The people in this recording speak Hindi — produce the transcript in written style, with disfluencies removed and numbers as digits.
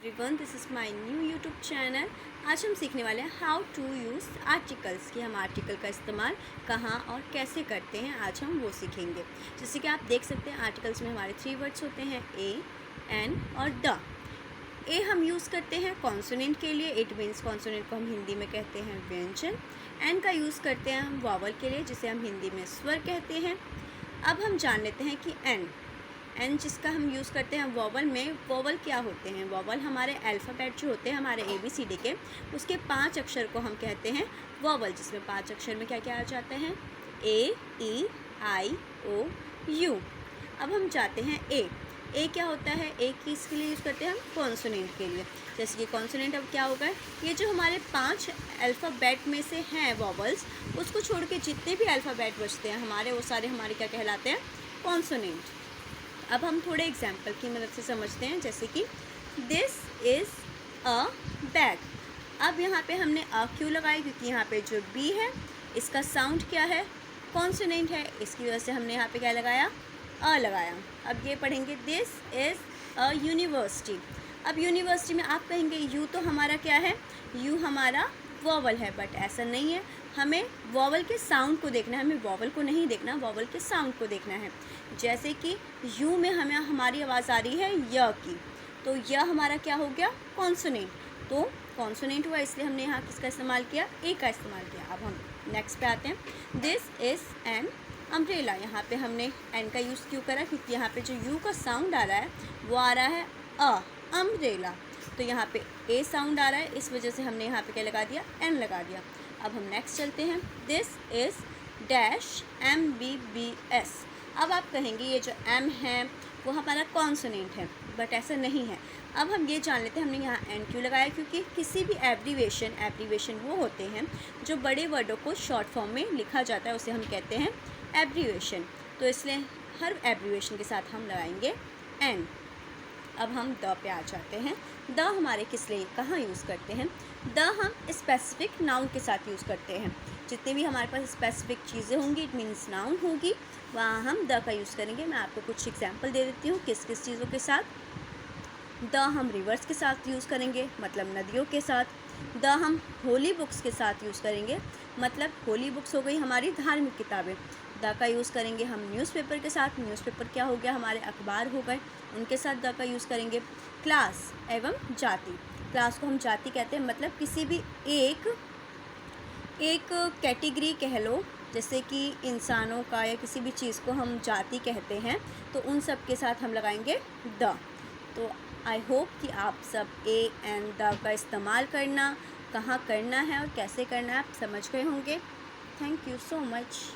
Everyone, this is my new YouTube channel. आज हम सीखने वाले हैं हाउ टू यूज़ आर्टिकल्स, कि हम आर्टिकल का इस्तेमाल कहाँ और कैसे करते हैं। आज हम वो सीखेंगे। जैसे कि आप देख सकते हैं आर्टिकल्स में हमारे 3 वर्ड्स होते हैं, ए, एन और द। ए हम यूज़ करते हैं कॉन्सोनेंट के लिए, इट मीन्स कॉन्सोनेंट को हम हिंदी में कहते हैं व्यंजन। एन का यूज़ करते हैं हम वॉवल के लिए, जिसे हम हिंदी में स्वर कहते हैं। अब हम जान लेते हैं कि एन जिसका हम यूज़ करते हैं वॉवल में, वॉवल क्या होते हैं। वॉवल हमारे अल्फ़ाबेट जो होते हैं हमारे ABCD के, उसके 5 अक्षर को हम कहते हैं वॉवल, जिसमें 5 अक्षर में क्या क्या आ जाते हैं, A, E, I, O, U। अब हम जाते हैं ए क्या होता है। ए किसके लिए यूज़ करते हैं हम, कॉन्सोनेंट के लिए। जैसे कि कॉन्सोनेंट अब क्या होगा, ये जो हमारे 5 अल्फ़ाबेट में से हैं वॉवल्स, उसको छोड़ के जितने भी अल्फ़ाबेट बचते हैं हमारे, वो सारे हमारे क्या कहलाते हैं, कॉन्सोनेंट। अब हम थोड़े एग्जाम्पल की मदद से समझते हैं। जैसे कि दिस इज़ अ बैग। अब यहाँ पे हमने अ क्यों लगाई, क्योंकि यहाँ पे जो बी है इसका साउंड क्या है, कॉन्सोनेंट है, इसकी वजह से हमने यहाँ पे क्या लगाया, अ लगाया। अब ये पढ़ेंगे दिस इज़ अ यूनिवर्सिटी। अब यूनिवर्सिटी में आप कहेंगे यू तो हमारा क्या है, यू हमारा वॉवल है, बट ऐसा नहीं है। हमें वॉवल के साउंड को देखना है, हमें वॉवल को नहीं देखना, वॉवल के साउंड को देखना है। जैसे कि यू में हमें हमारी आवाज़ आ रही है य की, तो य हमारा क्या हो गया, कॉन्सोनेंट। तो कॉन्सोनेंट हुआ, इसलिए हमने यहाँ किसका इस्तेमाल किया, ए का इस्तेमाल किया। अब हम नेक्स्ट पे आते हैं। This is an umbrella. यहाँ पे हमने एन का यूज़ क्यों करा, क्योंकि यहाँ पे जो यू का साउंड आ रहा है वो आ रहा है अम्ब्रेला। तो यहाँ पे ए साउंड आ रहा है, इस वजह से हमने यहाँ पे क्या लगा दिया, एन लगा दिया। अब हम नेक्स्ट चलते हैं। This is dash MBBS। अब आप कहेंगे ये जो एम है वो हमारा कॉन्सोनेंट है, बट ऐसा नहीं है। अब हम ये जान लेते हैं हमने यहाँ एन क्यों लगाया, क्योंकि किसी भी एब्रीवेशन वो होते हैं जो बड़े वर्डों को शॉर्ट फॉर्म में लिखा जाता है, उसे हम कहते हैं एब्रीवेशन। तो इसलिए हर एब्रीवेशन के साथ हम लगाएंगे एन। अब हम द पे आ जाते हैं। द हमारे किस लिए कहाँ यूज़ करते हैं, द हम स्पेसिफिक नाउन के साथ यूज़ करते हैं। जितने भी हमारे पास स्पेसिफिक चीज़ें होंगी, इट मीन्स नाउन होगी, वहाँ हम द का यूज़ करेंगे। मैं आपको कुछ एग्जांपल दे देती हूँ किस किस चीज़ों के साथ। द हम रिवर्स के साथ यूज़ करेंगे, मतलब नदियों के साथ। द हम होली बुक्स के साथ यूज़ करेंगे, मतलब होली बुक्स हो गई हमारी धार्मिक किताबें। द का यूज़ करेंगे हम न्यूज़पेपर के साथ, न्यूज़पेपर क्या हो गया, हमारे अखबार हो गए, उनके साथ द का यूज़ करेंगे। क्लास एवं जाति, क्लास को हम जाति कहते हैं, मतलब किसी भी एक कैटेगरी कह लो, जैसे कि इंसानों का या किसी भी चीज़ को हम जाति कहते हैं, तो उन सब के साथ हम लगाएंगे द। तो आई होप कि आप सब ए एंड द का इस्तेमाल करना, कहाँ करना है और कैसे करना है, आप समझ गए होंगे। Thank you so much.